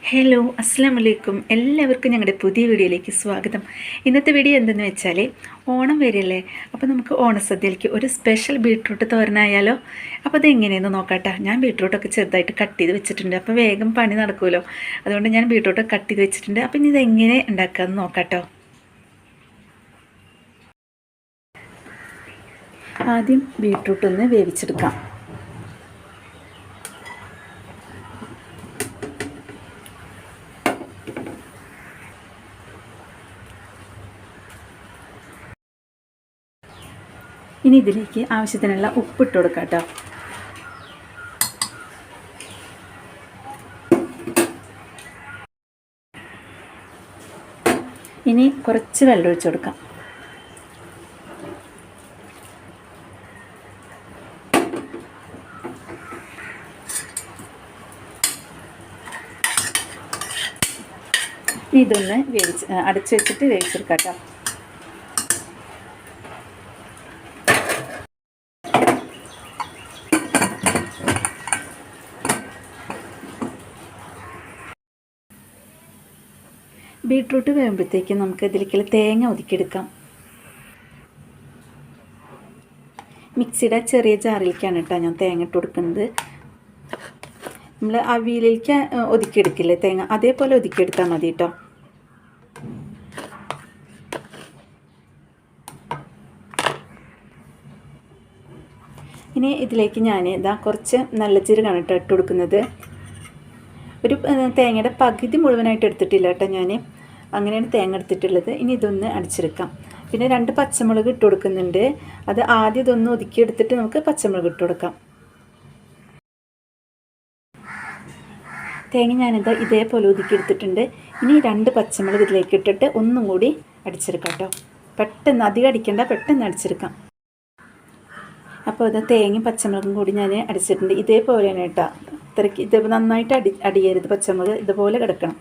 Hello അസ്സാം വലൈക്കും. എല്ലാവർക്കും ഞങ്ങളുടെ പുതിയ വീഡിയോയിലേക്ക് സ്വാഗതം. ഇന്നത്തെ വീഡിയോ എന്തെന്ന് വെച്ചാൽ ഓണം വരില്ലേ, അപ്പോൾ നമുക്ക് ഓണസദ്യയിലേക്ക് ഒരു സ്പെഷ്യൽ ബീട്രൂട്ട് തോരനായാലോ. അപ്പോൾ അതെങ്ങനെയെന്ന് നോക്കാട്ടോ. ഞാൻ ബീട്രൂട്ടൊക്കെ ചെറുതായിട്ട് കട്ട് ചെയ്ത് വെച്ചിട്ടുണ്ട്, അപ്പോൾ വേഗം പണി നടക്കുമല്ലോ. അതുകൊണ്ട് ഞാൻ ബീട്രൂട്ടൊക്കെ കട്ട് ചെയ്ത് വെച്ചിട്ടുണ്ട്. അപ്പോൾ ഇനി ഇതെങ്ങനെ ഉണ്ടാക്കാമെന്ന് നോക്കാട്ടോ. ആദ്യം ബീട്രൂട്ട് ഒന്ന് വേവിച്ചെടുക്കാം. ഇനി ഇതിലേക്ക് ആവശ്യത്തിനുള്ള ഉപ്പിട്ട് കൊടുക്കാം കേട്ടോ. ഇനി കുറച്ച് വെള്ളം ഒഴിച്ച് കൊടുക്കാം. ഇതൊന്ന് അടച്ചു വെച്ചിട്ട് വേവിച്ചെടുക്കാം കേട്ടോ. ബീട്രൂട്ട് വേകുമ്പോഴത്തേക്കും നമുക്ക് ഇതിലേക്കുള്ള തേങ്ങ ഒതുക്കിയെടുക്കാം. മിക്സിയുടെ ചെറിയ ജാറിലേക്കാണ് കേട്ടോ ഞാൻ തേങ്ങ ഇട്ട് കൊടുക്കുന്നത്. നമ്മൾ അവിയലിലേക്ക് ഒതുക്കിയെടുക്കില്ലേ തേങ്ങ, അതേപോലെ ഒതുക്കിയെടുത്താൽ മതി കേട്ടോ. ഇനി ഇതിലേക്ക് ഞാൻ കുറച്ച് നല്ല ജീരകമാണ് കേട്ടോ ഇട്ട് കൊടുക്കുന്നത്. ഒരു തേങ്ങയുടെ പകുതി മുഴുവനായിട്ട് എടുത്തിട്ടില്ല കേട്ടോ ഞാൻ, അങ്ങനെയാണ് തേങ്ങ എടുത്തിട്ടുള്ളത്. ഇനി ഇതൊന്ന് അടിച്ചെടുക്കാം. പിന്നെ 2 പച്ചമുളക് ഇട്ട് കൊടുക്കുന്നുണ്ട്. അത് ആദ്യം ഇതൊന്ന് ഒതുക്കിയെടുത്തിട്ട് നമുക്ക് പച്ചമുളക് ഇട്ട് കൊടുക്കാം. തേങ്ങ ഞാനിത് ഇതേപോലെ ഒതുക്കിയെടുത്തിട്ടുണ്ട്. ഇനി 2 പച്ചമുളക് ഇതിലേക്ക് ഇട്ടിട്ട് ഒന്നും കൂടി അടിച്ചെടുക്കാം കേട്ടോ. പെട്ടെന്ന് അധികം അടിക്കേണ്ട, പെട്ടെന്ന് അടിച്ചെടുക്കാം. അപ്പോൾ അത് തേങ്ങയും പച്ചമുളകും കൂടി ഞാൻ അടിച്ചിട്ടുണ്ട്. ഇതേപോലെയാണ് കേട്ടോ. ഇത്രയ്ക്ക് ഇത് നന്നായിട്ട് അടിയരുത്, പച്ചമുളക് ഇതുപോലെ കിടക്കണം.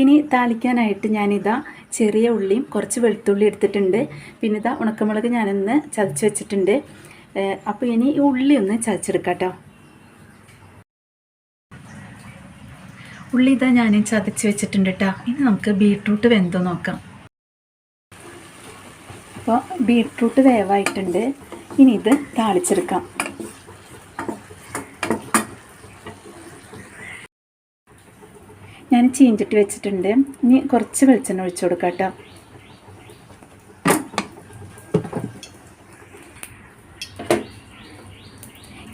ഇനി താളിക്കാനായിട്ട് ഞാനിതാ ചെറിയ ഉള്ളിയും കുറച്ച് വെളുത്തുള്ളി എടുത്തിട്ടുണ്ട്. പിന്നെ ഇതാ ഉണക്കമുളക് ഞാനൊന്ന് ചതച്ച് വെച്ചിട്ടുണ്ട്. അപ്പോൾ ഇനി ഈ ഉള്ളി ഒന്ന് ചതച്ചെടുക്കാം കേട്ടോ. ഉള്ളി ഇതാ ഞാൻ ചതച്ച് വെച്ചിട്ടുണ്ട് കേട്ടോ. ഇനി നമുക്ക് ബീട്രൂട്ട് വെന്തോ നോക്കാം. അപ്പോൾ ബീട്രൂട്ട് വേവായിട്ടുണ്ട്. ഇനി ഇത് താളിച്ചെടുക്കാം. ഞാൻ ചീഞ്ചട്ടി വെച്ചിട്ടുണ്ട്. ഇനി കുറച്ച് വെളിച്ചെണ്ണ ഒഴിച്ചു കൊടുക്കാം കേട്ടോ.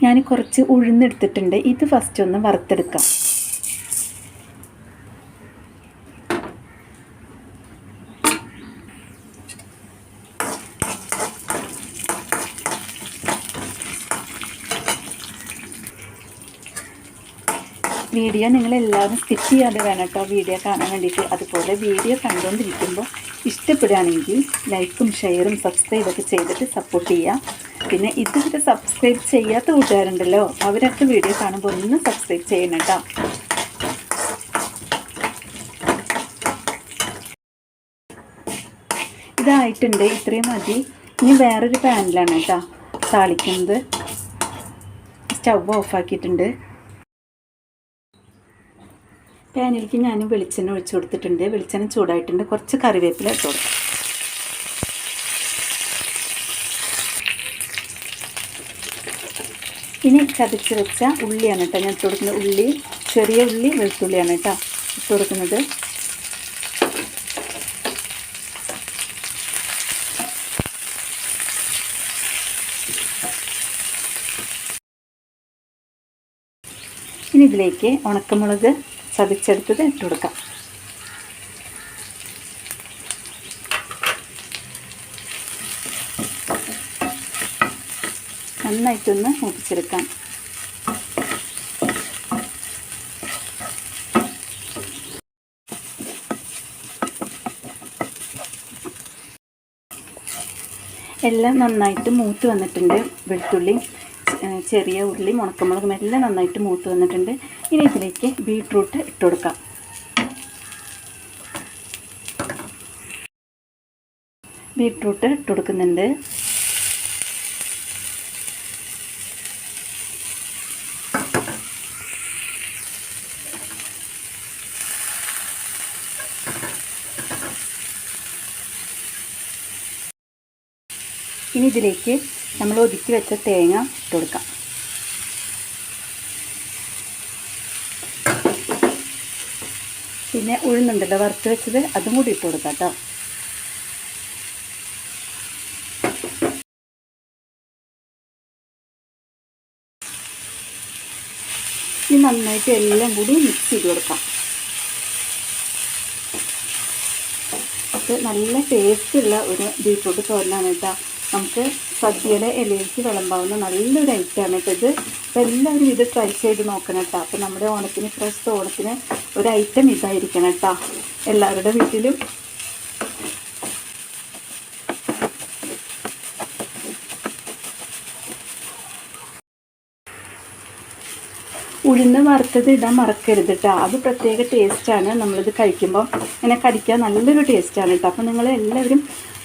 ഞാൻ കുറച്ച് ഉഴുന്നെടുത്തിട്ടുണ്ട്. ഇത് ഫസ്റ്റ് ഒന്ന് വറുത്തെടുക്കാം. വീഡിയോ നിങ്ങളെല്ലാവരും സ്കിപ്പ് ചെയ്യാതെ വേണം കേട്ടോ വീഡിയോ കാണാൻ വേണ്ടിയിട്ട്. അതുപോലെ വീഡിയോ കണ്ടുകൊണ്ടിരിക്കുമ്പോൾ ഇഷ്ടപ്പെടുകയാണെങ്കിൽ ലൈക്കും ഷെയറും സബ്സ്ക്രൈബൊക്കെ ചെയ്തിട്ട് സപ്പോർട്ട് ചെയ്യുക. പിന്നെ ഇതുവരെ സബ്സ്ക്രൈബ് ചെയ്യാത്ത കൂട്ടുകാരുണ്ടല്ലോ, അവരൊക്കെ വീഡിയോ കാണുമ്പോൾ ഒന്ന് സബ്സ്ക്രൈബ് ചെയ്യണം കേട്ടോ. ഇതായിട്ടുണ്ട്, ഇത്രയും മതി. ഇനി വേറൊരു പാനിലാണ് കേട്ടോ താളിക്കുന്നത്. സ്റ്റവ് ഓഫാക്കിയിട്ടുണ്ട്. പാനിലേക്ക് ഞാൻ വെളിച്ചെണ്ണ ഒഴിച്ച് കൊടുത്തിട്ടുണ്ട്. വെളിച്ചെണ്ണ ചൂടായിട്ടുണ്ട്. കുറച്ച് കറിവേപ്പില ഇട്ട് കൊടുക്കാം. ഇനി ചതച്ച് വെച്ച ഉള്ളിയാണ് കേട്ടോ ഞാൻ ഇട്ട് കൊടുക്കുന്നത്. ഉള്ളി, ചെറിയ ഉള്ളി, വെളുത്തുള്ളിയാണ് കേട്ടോ ഇട്ട് കൊടുക്കുന്നത്. ഇനി ഇതിലേക്ക് ഉണക്കമുളക് ചതച്ചെടുത്തത് ഇട്ട് കൊടുക്കാം. നന്നായിട്ടൊന്ന് മൂപ്പിച്ചെടുക്കാം. എല്ലാം നന്നായിട്ട് മൂത്ത് വന്നിട്ടുണ്ട്. വെളുത്തുള്ളി, ചെറിയ ഉള്ളി, ഉണക്കമുളകും എല്ലാം നന്നായിട്ട് മൂത്ത് വന്നിട്ടുണ്ട്. ഇനി ഇതിലേക്ക് ബീട്രൂട്ട് ഇട്ട് കൊടുക്കാം. ബീട്രൂട്ട് ഇട്ട് കൊടുക്കുന്നുണ്ട്. ഇനി ഇതിലേക്ക് നമ്മൾ ഒതുക്കി വെച്ച തേങ്ങ ഇട്ട് കൊടുക്കാം. പിന്നെ ഉഴുന്നുണ്ടല്ലോ വറുത്ത് വെച്ചത്, അതും കൂടി ഇട്ട് കൊടുക്കാം കേട്ടോ. ഇനി നന്നായിട്ട് എല്ലാം കൂടി മിക്സ് ചെയ്ത് കൊടുക്കാം. അപ്പോൾ നല്ല ടേസ്റ്റുള്ള ഒരു ബീറ്റ്റൂട്ട് തോരനാണ് കേട്ടോ. നമുക്ക് സദ്യയുടെ ഇലയിലേക്ക് വിളമ്പാവുന്ന നല്ലൊരു ഐറ്റമാണ് കേട്ടോ ഇത്. അപ്പോൾ എല്ലാവരും ഇത് ട്രൈ ചെയ്ത് നോക്കണം കേട്ടോ. അപ്പോൾ നമ്മുടെ ഓണത്തിന്, ഫ്രഷ് ഓണത്തിന് ഒരു ഐറ്റം ഇതായിരിക്കണം കേട്ടോ എല്ലാവരുടെ വീട്ടിലും. ഉഴുന്ന് വറുത്തത് ഇടാൻ മറക്കരുത് കേട്ടോ. അത് പ്രത്യേക ടേസ്റ്റാണ്. നമ്മളിത് കഴിക്കുമ്പോൾ ഇങ്ങനെ കടിക്കാൻ നല്ലൊരു ടേസ്റ്റാണ് കേട്ടോ. അപ്പോൾ നിങ്ങൾ എല്ലാവരും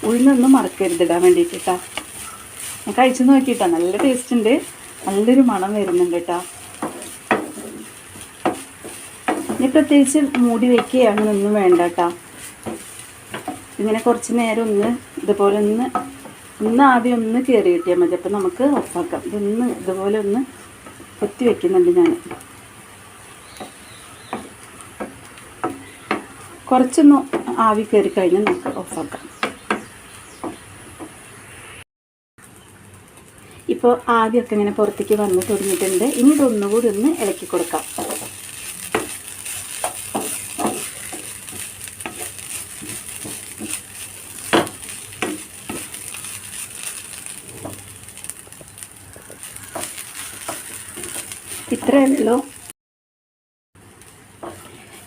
ഉഴുന്നൊന്നും മറക്കരുത് ഇടാൻ വേണ്ടിയിട്ട് കേട്ടോ. ഞാൻ കഴിച്ചു നോക്കിയിട്ടോ, നല്ല ടേസ്റ്റ് ഉണ്ട്, നല്ലൊരു മണം വരുന്നുണ്ട് കേട്ടോ. ഇനി പ്രത്യേകിച്ച് മൂടി വയ്ക്കുക അങ്ങനെയൊന്നും വേണ്ട കേട്ടോ. ഇങ്ങനെ കുറച്ച് നേരം ഒന്ന് ഇതുപോലെ ഒന്ന് ആദ്യം ഒന്ന് കയറി കിട്ടിയാൽ മതി. അപ്പോൾ നമുക്ക് ഓഫാക്കാം. ഇതുപോലെ ഒന്ന് കൊത്തി വയ്ക്കുന്നുണ്ട് ഞാൻ. കുറച്ചൊന്ന് ആവി കയറി കഴിഞ്ഞാൽ നമുക്ക് ഓഫാക്കാം. ഇപ്പോൾ ആവിയൊക്കെ ഇങ്ങനെ പുറത്തേക്ക് വന്ന് തുടങ്ങിയിട്ടുണ്ട്. ഇനി ഇതൊന്നുകൂടി ഒന്ന് ഇളക്കി കൊടുക്കാം.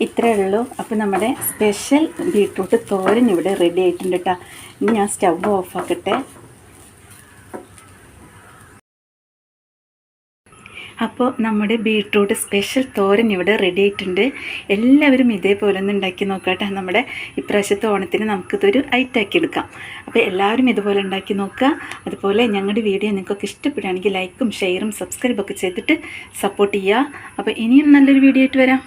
ഇത്രയേ ഉള്ളൂ. അപ്പോൾ നമ്മുടെ സ്പെഷ്യൽ ബീട്രൂട്ട് തോരൻ ഇവിടെ റെഡി ആയിട്ടുണ്ട് കേട്ടോ. ഇനി ഞാൻ സ്റ്റവ് ഓഫാക്കട്ടെ. അപ്പോൾ നമ്മുടെ ബീട്രൂട്ട് സ്പെഷ്യൽ തോരൻ ഇവിടെ റെഡി ആയിട്ടുണ്ട്. എല്ലാവരും ഇതേപോലെ ഒന്ന് ഉണ്ടാക്കി നോക്കട്ടെ. നമ്മുടെ ഇപ്രാവശ്യത്തെ ഓണത്തിന് നമുക്കിതൊരു ഐറ്റാക്കി എടുക്കാം. അപ്പോൾ എല്ലാവരും ഇതുപോലെ ഉണ്ടാക്കി നോക്കുക. അതുപോലെ ഞങ്ങളുടെ വീഡിയോ നിങ്ങൾക്കൊക്കെ ഇഷ്ടപ്പെടുകയാണെങ്കിൽ ലൈക്കും ഷെയറും സബ്സ്ക്രൈബൊക്കെ ചെയ്തിട്ട് സപ്പോർട്ട് ചെയ്യുക. അപ്പോൾ ഇനിയും നല്ലൊരു വീഡിയോ ആയിട്ട് വരാം.